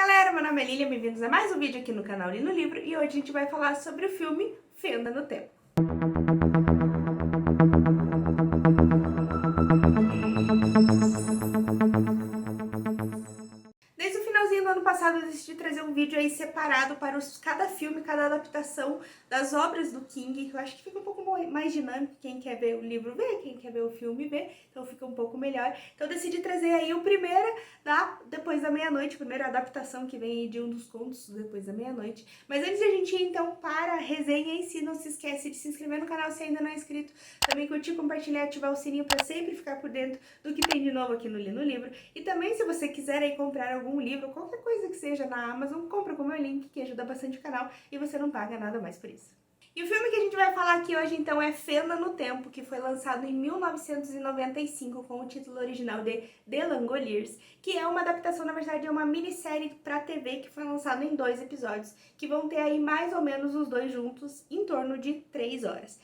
galera, meu nome é Lilian, bem-vindos a mais um vídeo aqui no canal Li no Livro e hoje a gente vai falar sobre o filme Fenda no Tempo. Desde o finalzinho do ano passado eu decidi trazer um vídeo aí separado para cada filme, cada adaptação das obras do King, que eu acho que fica um pouco mais dinâmico, quem quer ver o livro vê, quem quer ver o filme vê, então fica um pouco melhor. Então eu decidi trazer aí o primeiro Depois da Meia-Noite, a primeira adaptação que vem aí de um dos contos Depois da Meia-Noite. Mas antes de a gente ir então para a resenha em si, não se esquece de se inscrever no canal se ainda não é inscrito, também curtir, compartilhar e ativar o sininho para sempre ficar por dentro do que tem de novo aqui no Li no Livro. E também se você quiser aí comprar algum livro, qualquer coisa que seja na Amazon, compra com o meu link que ajuda bastante o canal e você não paga nada mais por isso. E o filme que a gente vai falar aqui hoje, então, é Fenda no Tempo, que foi lançado em 1995 com o título original de The Langoliers, que é uma adaptação, na verdade, é uma minissérie para TV que foi lançada em 2 episódios, que vão ter aí mais ou menos os dois juntos em torno de 3 horas.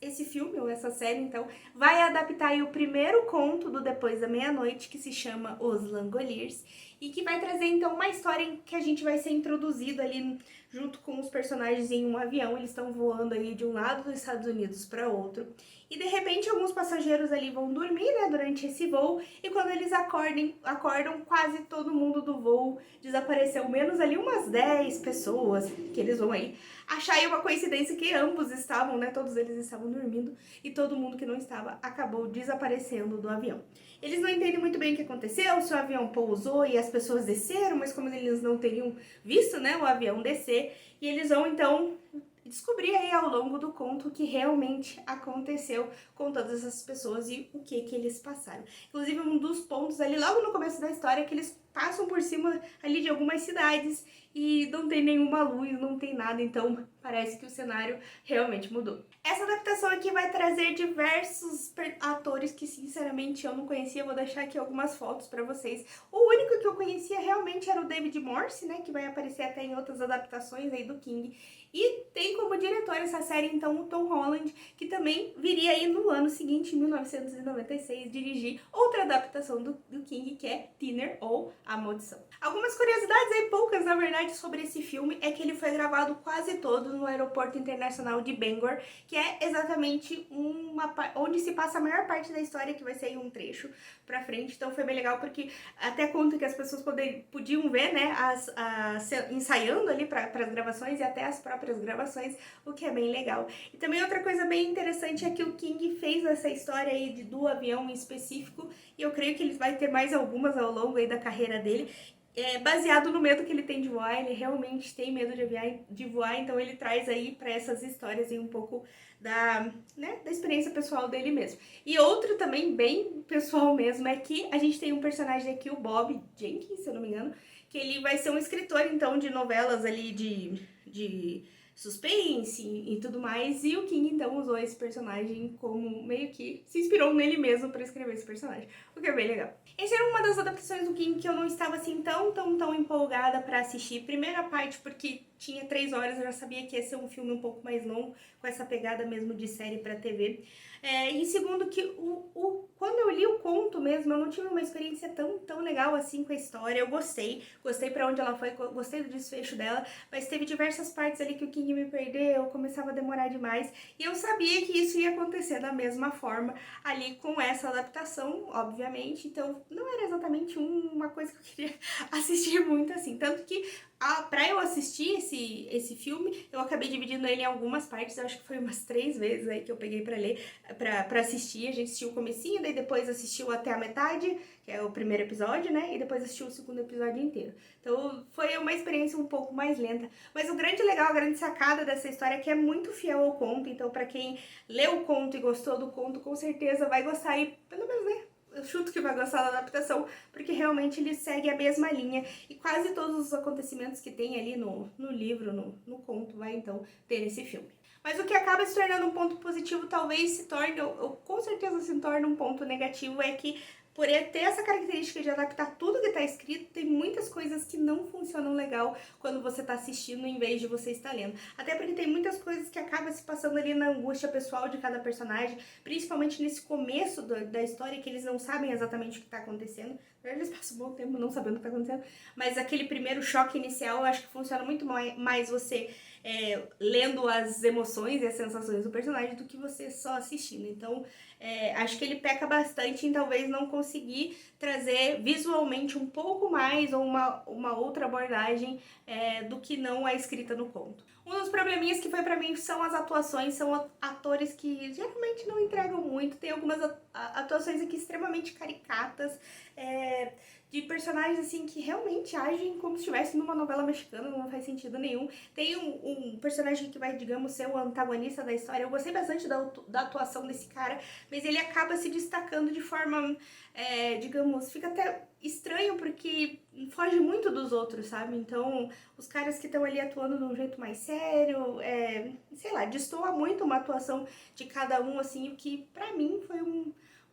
Esse filme, ou essa série, então, vai adaptar aí o primeiro conto do Depois da Meia-Noite, que se chama Os Langoliers, e que vai trazer, então, uma história em que a gente vai ser introduzido ali junto com os personagens em um avião. Eles estão voando aí de um lado dos Estados Unidos para outro. E de repente alguns passageiros ali vão dormir, né, durante esse voo, e quando eles acordam, quase todo mundo do voo desapareceu, menos ali umas 10 pessoas, que eles vão aí achar aí uma coincidência que ambos estavam, né, todos eles estavam dormindo, e todo mundo que não estava acabou desaparecendo do avião. Eles não entendem muito bem o que aconteceu, se o avião pousou e as pessoas desceram, mas como eles não teriam visto, né, o avião descer, e eles vão então descobrir aí ao longo do conto o que realmente aconteceu com todas essas pessoas e o que eles passaram. Inclusive, um dos pontos ali logo no começo da história é que eles passam por cima ali de algumas cidades e não tem nenhuma luz, não tem nada, então parece que o cenário realmente mudou. Essa adaptação aqui vai trazer diversos atores que sinceramente eu não conhecia, vou deixar aqui algumas fotos pra vocês. O único que eu conhecia realmente era o David Morse, né, que vai aparecer até em outras adaptações aí do King. E tem como diretor essa série, então, o Tom Holland, que também viria aí no ano seguinte, em 1996, dirigir outra adaptação do King, que é Thinner ou A Maldição. Algumas curiosidades aí, poucas na verdade, sobre esse filme, é que ele foi gravado quase todo no Aeroporto Internacional de Bangor, que é exatamente onde se passa a maior parte da história, que vai ser aí um trecho pra frente. Então foi bem legal, porque até conta que as pessoas podiam ver, né, ensaiando ali para as gravações e até as próprias gravações, o que é bem legal. E também outra coisa bem interessante é que o King fez essa história aí do avião em específico, e eu creio que ele vai ter mais algumas ao longo aí da carreira dele, baseado no medo que ele tem de voar. Ele realmente tem medo de voar, então ele traz aí para essas histórias aí um pouco da experiência pessoal dele mesmo. E outro também bem pessoal mesmo é que a gente tem um personagem aqui, o Bob Jenkins, se eu não me engano, que ele vai ser um escritor então de novelas ali de suspense e tudo mais, e o King então usou esse personagem como meio que se inspirou nele mesmo para escrever esse personagem, o que é bem legal. Essa era uma das adaptações do King que eu não estava assim tão empolgada para assistir. Primeira parte porque tinha 3 horas, eu já sabia que ia ser um filme um pouco mais longo, com essa pegada mesmo de série para TV. E segundo que quando eu li o conto mesmo, eu não tive uma experiência tão legal assim com a história. Eu gostei para onde ela foi, gostei do desfecho dela, mas teve diversas partes ali que o King me perdeu, começava a demorar demais, e eu sabia que isso ia acontecer da mesma forma ali com essa adaptação, obviamente, então não era exatamente uma coisa que eu queria assistir muito assim, tanto que pra eu assistir esse filme, eu acabei dividindo ele em algumas partes. Eu acho que foi umas 3 vezes aí que eu peguei pra assistir. A gente assistiu o comecinho, daí depois assistiu até a metade, que é o primeiro episódio, né, e depois assistiu o segundo episódio inteiro. Então foi uma experiência um pouco mais lenta, mas o grande legal, a grande sacada dessa história é que é muito fiel ao conto, então pra quem leu o conto e gostou do conto, com certeza vai gostar, e pelo menos, né, eu chuto que vai gostar da adaptação, porque realmente ele segue a mesma linha e quase todos os acontecimentos que tem ali no livro, no conto, vai então ter nesse filme. Mas o que acaba se tornando um ponto positivo talvez se torne, ou com certeza se torna um ponto negativo, é que por ter essa característica de adaptar tudo que está escrito, tem muitas coisas que não funcionam legal quando você está assistindo em vez de você estar lendo. Até porque tem muitas coisas que acabam se passando ali na angústia pessoal de cada personagem, principalmente nesse começo da história, que eles não sabem exatamente o que está acontecendo. Na Eles passam um bom tempo não sabendo o que tá acontecendo, mas aquele primeiro choque inicial eu acho que funciona muito mais você lendo as emoções e as sensações do personagem do que você só assistindo. Então, acho que ele peca bastante em talvez não conseguir trazer visualmente um pouco mais ou uma outra abordagem do que não a escrita no conto. Um dos probleminhas que foi pra mim são as atuações, são atores que geralmente não entregam muito, tem algumas atuações aqui extremamente caricatas, de personagens assim que realmente agem como se estivesse numa novela mexicana, não faz sentido nenhum. Tem um personagem que vai, digamos, ser o antagonista da história. Eu gostei bastante da atuação desse cara, mas ele acaba se destacando de forma, digamos, fica até estranho porque foge muito dos outros, sabe? Então, os caras que estão ali atuando de um jeito mais sério, sei lá, destoa muito uma atuação de cada um, assim, o que pra mim foi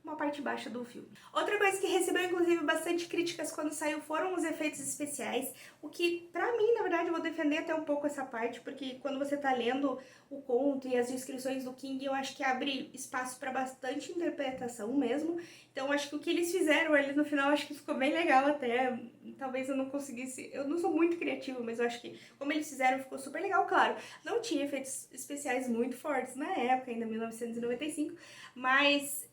uma parte baixa do filme. Outra coisa que recebeu, inclusive, bastante críticas quando saiu foram os efeitos especiais, o que, pra mim, na verdade, eu vou defender até um pouco essa parte, porque quando você tá lendo o conto e as descrições do King, eu acho que abre espaço pra bastante interpretação mesmo. Então, acho que o que eles fizeram ali no final, acho que ficou bem legal até. Talvez eu não conseguisse... Eu não sou muito criativa, mas eu acho que como eles fizeram ficou super legal. Claro, não tinha efeitos especiais muito fortes na época, ainda 1995, mas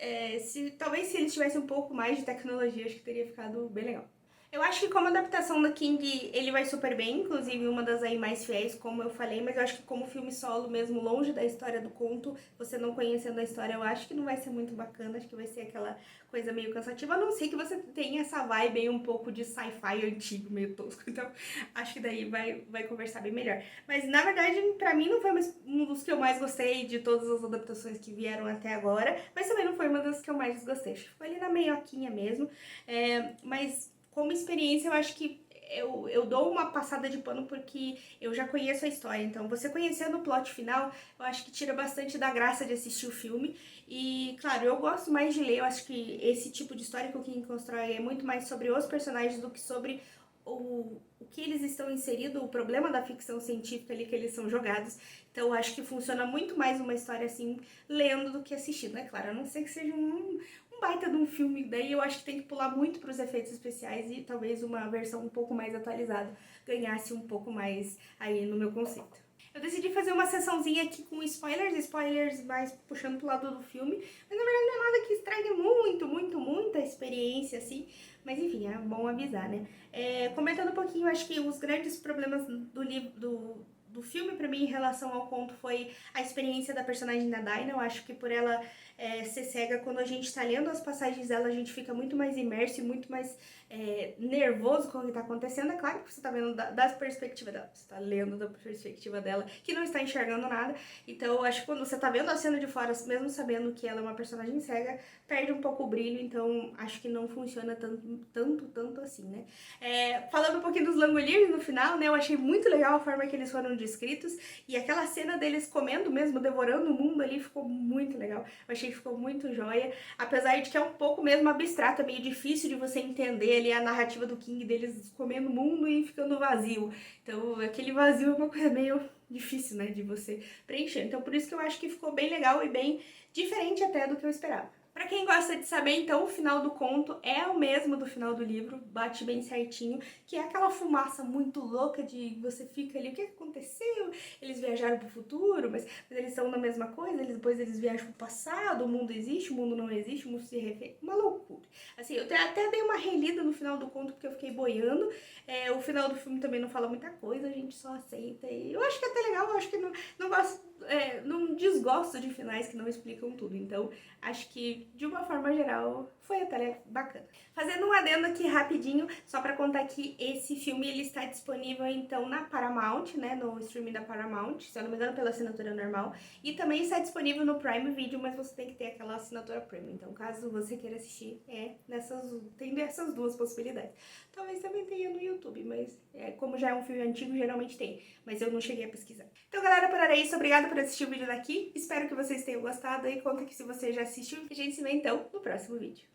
talvez se eles tivessem um pouco mais de tecnologia, acho que teria ficado bem legal. Eu acho que como adaptação da King, ele vai super bem, inclusive uma das aí mais fiéis, como eu falei, mas eu acho que como filme solo mesmo, longe da história do conto, você não conhecendo a história, eu acho que não vai ser muito bacana, acho que vai ser aquela coisa meio cansativa, a não ser que você tenha essa vibe aí um pouco de sci-fi antigo, meio tosco, então acho que daí vai conversar bem melhor. Mas na verdade, pra mim não foi um dos que eu mais gostei de todas as adaptações que vieram até agora, mas também não foi uma das que eu mais gostei, acho que ficou ali na meioquinha mesmo, mas como experiência, eu acho que eu dou uma passada de pano porque eu já conheço a história. Então, você conhecendo o plot final, eu acho que tira bastante da graça de assistir o filme. E, claro, eu gosto mais de ler. Eu acho que esse tipo de história que o King constrói é muito mais sobre os personagens do que sobre o que eles estão inseridos, o problema da ficção científica ali que eles são jogados. Então, eu acho que funciona muito mais uma história assim, lendo do que assistindo. É claro, a não ser que seja um baita de um filme, daí eu acho que tem que pular muito para os efeitos especiais e talvez uma versão um pouco mais atualizada ganhasse um pouco mais aí no meu conceito. Eu decidi fazer uma sessãozinha aqui com spoilers mais puxando pro lado do filme, mas na verdade não é nada que estrague muita experiência, assim, mas enfim, é bom avisar, né? Comentando um pouquinho, acho que os grandes problemas do livro, do filme pra mim em relação ao conto foi a experiência da personagem da Dinah. Eu acho que por ela ser cega, quando a gente tá lendo as passagens dela, a gente fica muito mais imerso e muito mais nervoso com o que tá acontecendo. É claro que você tá vendo da perspectiva dela, você tá lendo da perspectiva dela, que não está enxergando nada. Então eu acho que quando você tá vendo a cena de fora, mesmo sabendo que ela é uma personagem cega, perde um pouco o brilho, então acho que não funciona tanto assim, né? Falando um pouquinho dos Langoliers no final, né, eu achei muito legal a forma que eles foram descritos, e aquela cena deles comendo mesmo, devorando o mundo ali, ficou muito legal. Eu achei que ficou muito joia, apesar de que é um pouco mesmo abstrato, é meio difícil de você entender ali a narrativa do King deles comendo o mundo e ficando vazio. Então aquele vazio é uma coisa meio difícil, né, de você preencher. Então por isso que eu acho que ficou bem legal e bem diferente até do que eu esperava. Pra quem gosta de saber, então, o final do conto é o mesmo do final do livro, bate bem certinho, que é aquela fumaça muito louca de você fica ali, o que aconteceu? Eles viajaram pro futuro, mas eles são na mesma coisa, depois eles viajam pro passado, o mundo existe, o mundo não existe, o mundo se refez, uma loucura. Assim, eu até dei uma relida no final do conto porque eu fiquei boiando, o final do filme também não fala muita coisa, a gente só aceita, e eu acho que é até legal, eu acho que não gosto, não desgosto de finais que não explicam tudo, então acho que de uma forma geral foi até bacana. Fazendo um adendo aqui rapidinho, só pra contar que esse filme ele está disponível então na Paramount, né, no streaming da Paramount, se eu não me engano pela assinatura normal, e também está disponível no Prime Video, mas você tem que ter aquela assinatura Premium, então caso você queira assistir, tem essas duas possibilidades. Talvez também tenha no YouTube, mas como já é um filme antigo, geralmente tem, mas eu não cheguei a pesquisar. Então galera, por era isso, obrigada por assistir o vídeo daqui, espero que vocês tenham gostado e conta que se você já assistiu, a gente se vê então no próximo vídeo.